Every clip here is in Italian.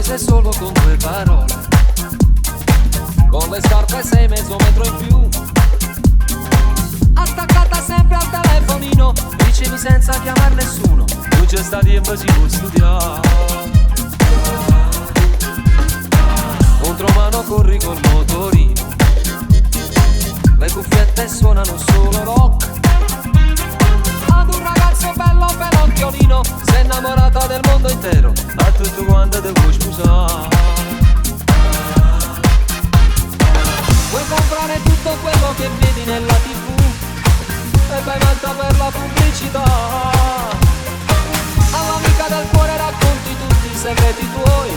se solo con due parole, con le scarpe 6 mezzo metro in più, attaccata sempre al telefonino, dicevi senza chiamar nessuno, non c'è sta tempo si può studiare. Contromano corri col motorino, le cuffiette suonano solo rock, ad un ragazzo bello pelocchiolino, sei innamorata del mondo intero, a tutto quanto te vuoi sposare. Vuoi comprare tutto quello che vedi nella TV e vai matta per la pubblicità. All'amica del cuore racconti tutti i segreti tuoi,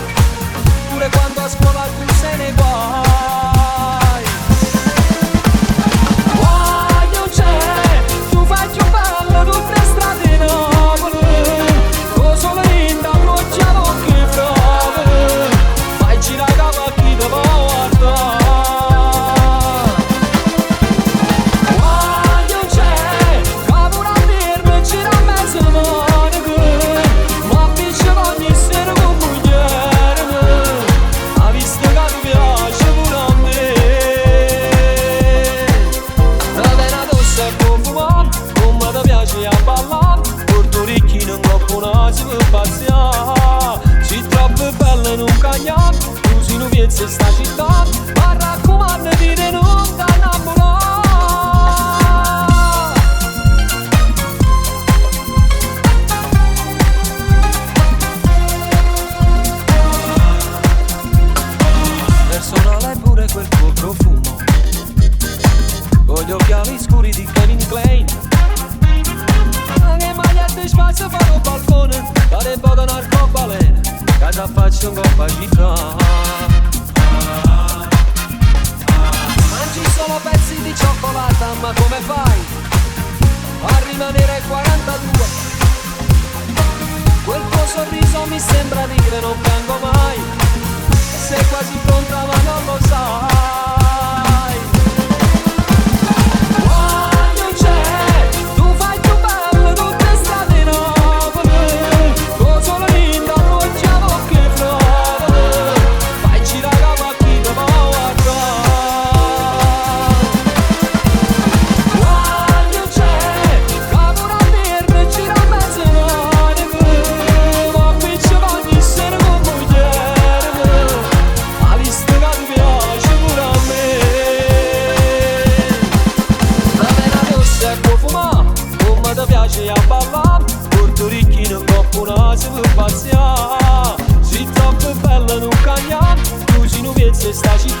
pure quando a scuola tu se ne vai. Guai non c'è, tu fai più bello tutte strade in Napoli, cosa linda appoggiamo che frave, fai girare capo a chi te va a guardare. Guai non c'è, capo una firma gira a mezzo manico, ma pisce ogni sera con mugliere, ha visto che ti piace pure a me. La vena addosso e può fumare, come ti piace a ballare, porto ricchi non troppo naso per pazziare, sei troppo bella in un cagnale, tu sei un piezzo in sta città, ma raccomando di non ti innamorare. Personale pure quel tuo profumo, con gli occhiali scuri di Kevin Klein, che magliette spazio fanno un balcone, dare un po' di narcobalene, che ti faccio un compagità. Mangi solo pezzi di cioccolata, ma come fai a rimanere 42? Quel tuo sorriso mi sembra dire non piango mai, sei quasi pronta ma non lo sai. Guai non c'è, tu fai più bello tutte strade in Napoli, cosa linda appoggiamo che frave, fai girare capo a chi te va a guardare. Guai non c'è, capo una birra gira a mezzo manico, ma piccia ogni sera con mugliere, ha visto che ti piace pure a me. La vena rossa e può fumare, come ti piace a ballare, porto ricchi in un coppo naso per pazziare, sei troppo bella in un cagnale, tu sei un piezzo in sta città.